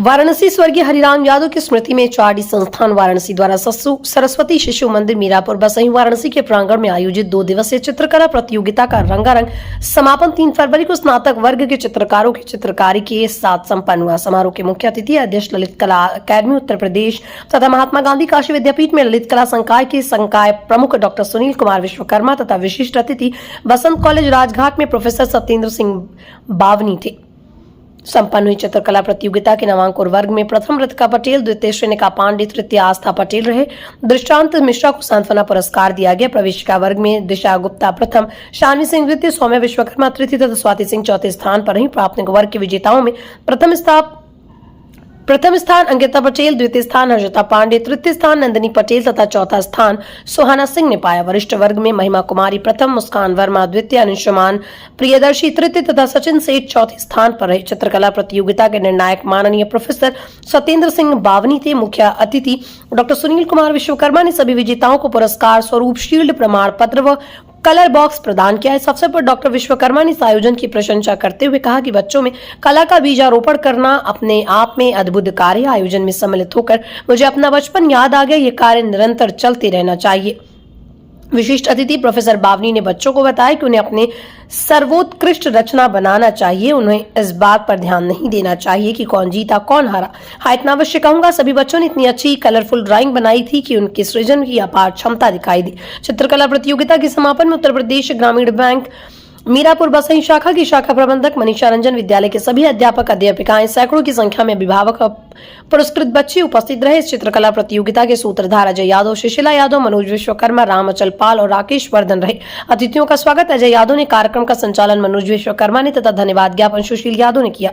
वाराणसी स्वर्गीय हरिराम यादव की स्मृति में चारडी संस्थान वाराणसी द्वारा सरस्वती शिशु मंदिर मीरापुर बसई वाराणसी के प्रांगण में आयोजित 2 दिवसीय चित्रकला प्रतियोगिता का रंगारंग समापन 3 फरवरी को स्नातक वर्ग के चित्रकारों की चित्रकारी के साथ संपन्न हुआ। समारोह के मुख्य अतिथि अध्यक्ष ललित कला अकादमी उत्तर प्रदेश तथा महात्मा गांधी काशी विद्यापीठ में ललित कला संकाय के संकाय प्रमुख डॉक्टर सुनील कुमार विश्वकर्मा तथा विशिष्ट अतिथि बसंत कॉलेज राजघाट में प्रोफेसर सत्येंद्र सिंह बावनी थे। संपन्न हुई चित्रकला प्रतियोगिता के नामांकुर वर्ग में प्रथम रितिका पटेल, द्वितीय श्रेणिका पांडे, तृतीय आस्था पटेल रहे। दृष्टांत मिश्रा को सांत्वना पुरस्कार दिया गया। प्रवेशिका वर्ग में दिशा गुप्ता प्रथम, शानवी सिंह द्वितीय, सौम्या विश्वकर्मा तृतीय तथा स्वाति सिंह चौथे स्थान पर रही। प्राथमिक वर्ग के विजेताओं में प्रथम स्थान अंकिता पटेल, द्वितीय स्थान हर्षिता पांडे, तृतीय स्थान नंदिनी पटेल तथा चौथा स्थान सुहाना सिंह ने पाया। वरिष्ठ वर्ग में महिमा कुमारी प्रथम, मुस्कान वर्मा द्वितीय, अंशुमान प्रियदर्शी तृतीय तथा सचिन सेठ चौथे स्थान पर रहे। चित्रकला प्रतियोगिता के निर्णायक माननीय प्रोफेसर सत्येंद्र सिंह बावनी थे। मुख्य अतिथि डॉक्टर सुनील कुमार विश्वकर्मा ने सभी विजेताओं को पुरस्कार स्वरूप शील्ड, प्रमाण पत्र व कलर बॉक्स प्रदान किया। इस अवसर पर डॉक्टर विश्वकर्मा ने इस आयोजन की प्रशंसा करते हुए कहा कि बच्चों में कला का बीजारोपण करना अपने आप में अद्भुत कार्य। आयोजन में सम्मिलित होकर मुझे अपना बचपन याद आ गया। ये कार्य निरंतर चलते रहना चाहिए। विशिष्ट अतिथि प्रोफेसर बावनी ने बच्चों को बताया कि उन्हें अपने सर्वोत्कृष्ट रचना बनाना चाहिए। उन्हें इस बात पर ध्यान नहीं देना चाहिए कि कौन जीता कौन हारा। हाँ, इतना अवश्य कहूंगा, सभी बच्चों ने इतनी अच्छी कलरफुल ड्राइंग बनाई थी कि उनके सृजन की अपार क्षमता दिखाई दी। चित्रकला प्रतियोगिता के समापन में उत्तर प्रदेश ग्रामीण बैंक मीरापुर बसई शाखा की शाखा प्रबंधक मनीषा रंजन, विद्यालय के सभी अध्यापक अध्यापिकाएं, सैकड़ों की संख्या में अभिभावक पुरस्कृत बच्चे उपस्थित रहे। इस चित्रकला प्रतियोगिता के सूत्रधार अजय यादव, सुशीला यादव, मनोज विश्वकर्मा, राम अचल पाल और राकेश वर्धन रहे। अतिथियों का स्वागत अजय यादव ने, कार्यक्रम का संचालन मनोज विश्वकर्मा ने तथा धन्यवाद ज्ञापन सुशील यादव ने किया।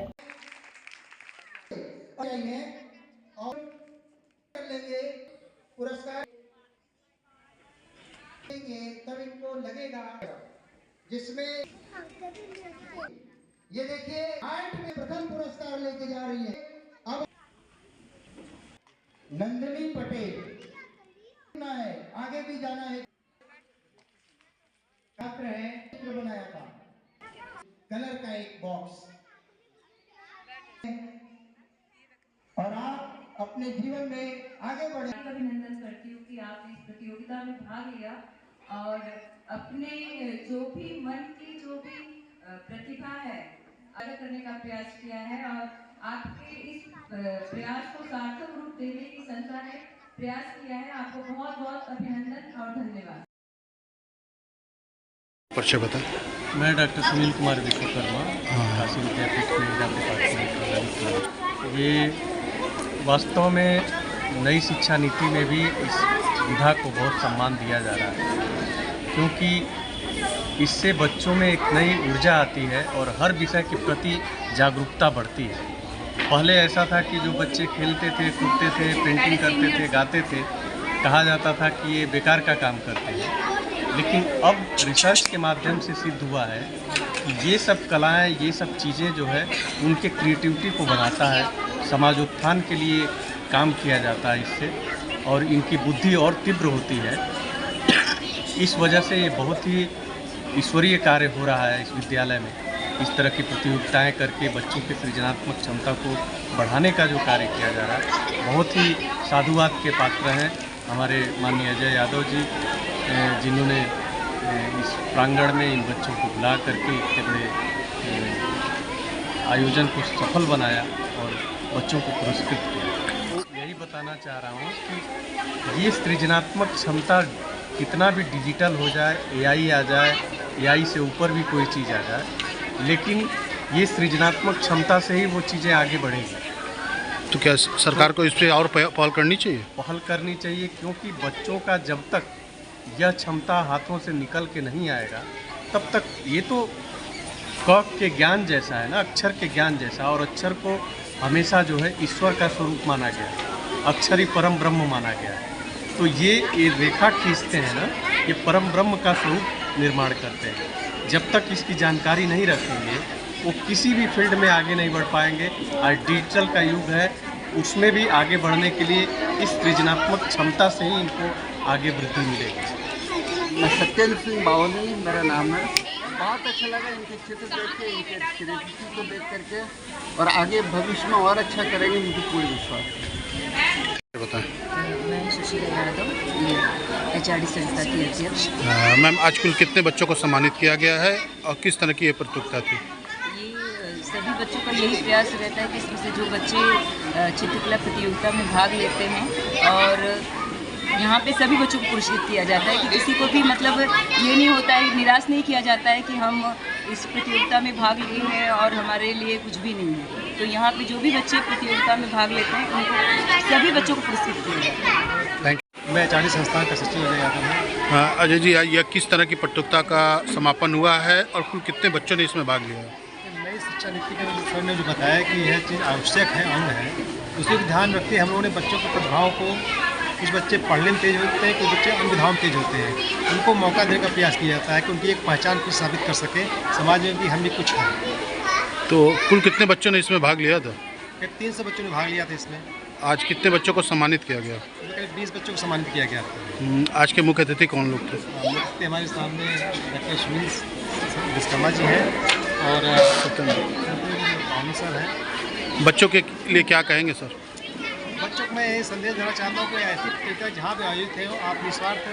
जिसमें ये देखिए आर्ट में प्रथम पुरस्कार लेके जा रही है अब नंदिनी पटेल है। आगे भी जाना है। छात्र है, चित्र बनाया था कलर का एक बॉक्स, और आप अपने जीवन में आगे बढ़े। अभिनंदन करती हूँ कि आप इस प्रतियोगिता में भाग लिया और अपने जो भी मन की जो भी प्रतिभा है अलग करने का प्रयास किया है, और आपके इस प्रयास को सार्थक रूप देने की संस्था ने प्रयास किया है। आपको बहुत बहुत अभिनंदन और धन्यवाद। परिचय बता। मैं डॉक्टर सुनील कुमार विश्वकर्मा, काशी विद्यापीठ में ये वास्तव में नई शिक्षा नीति में भी इस विधा को बहुत सम्मान दिया जा रहा है, क्योंकि इससे बच्चों में एक नई ऊर्जा आती है और हर विषय के प्रति जागरूकता बढ़ती है। पहले ऐसा था कि जो बच्चे खेलते थे, कूदते थे, पेंटिंग करते थे, गाते थे, कहा जाता था कि ये बेकार का काम करते हैं। लेकिन अब रिसर्च के माध्यम से सिद्ध हुआ है कि ये सब कलाएं, ये सब चीज़ें जो है उनके क्रिएटिविटी को बढ़ाता है, समाजोत्थान के लिए काम किया जाता है इससे, और इनकी बुद्धि और तीव्र होती है। इस वजह से ये बहुत ही ईश्वरीय कार्य हो रहा है इस विद्यालय में। इस तरह की प्रतियोगिताएं करके बच्चों की सृजनात्मक क्षमता को बढ़ाने का जो कार्य किया जा रहा है, बहुत ही साधुवाद के पात्र हैं हमारे माननीय अजय यादव जी, जिन्होंने इस प्रांगण में इन बच्चों को बुला करके इतने बड़े आयोजन को सफल बनाया और बच्चों को पुरस्कृत किया। यही बताना चाह रहा हूँ कि ये सृजनात्मक क्षमता कितना भी डिजिटल हो जाए, एआई आ जाए, एआई से ऊपर भी कोई चीज़ आ जाए, लेकिन ये सृजनात्मक क्षमता से ही वो चीज़ें आगे बढ़ेंगी। तो क्या सरकार को इस पर और पहल करनी चाहिए? पहल करनी चाहिए, क्योंकि बच्चों का जब तक यह क्षमता हाथों से निकल के नहीं आएगा तब तक ये तो क के ज्ञान जैसा है ना, अक्षर के ज्ञान जैसा, और अक्षर को हमेशा जो है ईश्वर का स्वरूप माना गया है, अक्षर ही परम ब्रह्म माना गया है। तो ये रेखा खींचते हैं ना, ये परम ब्रह्म का स्वरूप निर्माण करते हैं। जब तक इसकी जानकारी नहीं रखेंगे वो किसी भी फील्ड में आगे नहीं बढ़ पाएंगे। आज डिजिटल का युग है, उसमें भी आगे बढ़ने के लिए इस सृजनात्मक क्षमता से ही इनको आगे वृद्धि मिलेगी। मैं सत्येंद्र सिंह बावनी मेरा नाम है। बहुत अच्छा लगा इनके चित्र देख के, इनके क्रिएटिविटी को देख करके। और आगे भविष्य में और अच्छा करेंगे, मुझे पूरी विश्वास है। ये बताएं। मैं सुशीला यादव, HRD संस्था की अध्यक्ष। मैम, आज कुल कितने बच्चों को सम्मानित किया गया है और किस तरह की ये प्रतियोगिता थी? ये सभी बच्चों का यही प्रयास रहता है कि इसमें से जो बच्चे चित्रकला प्रतियोगिता में भाग लेते हैं, और यहाँ पे सभी बच्चों को पुरस्कृत किया जाता है कि किसी को भी मतलब ये नहीं होता है, निराश नहीं किया जाता है कि हम इस प्रतियोगिता में भाग लिए हैं और हमारे लिए कुछ भी नहीं है। तो यहाँ पे जो भी बच्चे प्रतियोगिता में भाग लेते हैं उनको सभी बच्चों को पुरस्कृत किया जाता है। थैंक मैं HRD संस्थान का सचिव अजय यादव हूँ। यू। अजय जी, यह किस तरह की प्रतियोगिता का समापन हुआ है और कुल कितने बच्चों ने इसमें भाग लिया है? नई शिक्षा नीति के सर ने जो बताया कि यह चीज़ आवश्यक है, अंग है, उसी को ध्यान रखते हम लोगों ने बच्चों की प्रतिभाओं को, कुछ बच्चे पढ़ने में तेज होते हैं, कुछ बच्चे अंग विधाओं में तेज होते हैं, उनको मौका देने का प्रयास किया जाता है कि उनकी एक पहचान कुछ साबित कर सके समाज में भी हम भी कुछ हैं। तो कुल कितने बच्चों ने इसमें भाग लिया था? करीब 300 बच्चों ने भाग लिया था इसमें। आज कितने बच्चों को सम्मानित किया गया? करीब 20 बच्चों को सम्मानित किया गया था। आज के मुख्य अतिथि कौन लोग थे? मुख्य हमारे सामने डॉक्टर सुनील विश्वकर्मा जी हैं और भानु सर हैं। बच्चों के लिए क्या कहेंगे सर? बच्चों को मैं ये संदेश देना चाहता हूँ कि ऐसी प्रतियोगिता जहाँ भी आयोजित है आप निस्वार्थ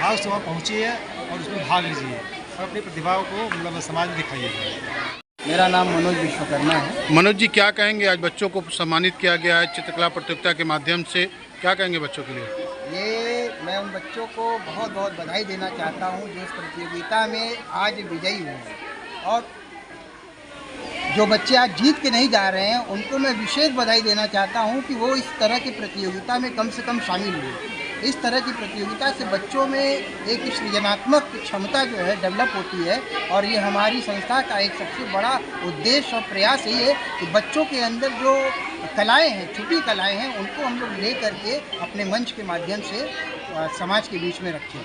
भाव से वहाँ पहुँचिए और उसमें भाग लीजिए और अपनी प्रतिभाओं को मतलब समाज में दिखाइएगा। मेरा नाम मनोज विश्वकर्मा है। मनोज जी, क्या कहेंगे? आज बच्चों को सम्मानित किया गया है चित्रकला प्रतियोगिता के माध्यम से, क्या कहेंगे बच्चों के लिए? ये मैं उन बच्चों को बहुत बहुत बधाई देना चाहता हूँ जो इस प्रतियोगिता में आज विजयी हुए हैं, और जो बच्चे आज जीत के नहीं जा रहे हैं उनको मैं विशेष बधाई देना चाहता हूँ कि वो इस तरह की प्रतियोगिता में कम से कम शामिल हुए। इस तरह की प्रतियोगिता से बच्चों में एक सृजनात्मक क्षमता जो है डेवलप होती है, और ये हमारी संस्था का एक सबसे बड़ा उद्देश्य और प्रयास यही है कि बच्चों के अंदर जो कलाएं हैं, छुपी कलाएं हैं, उनको हम लोग ले करके अपने मंच के माध्यम से समाज के बीच में रखें।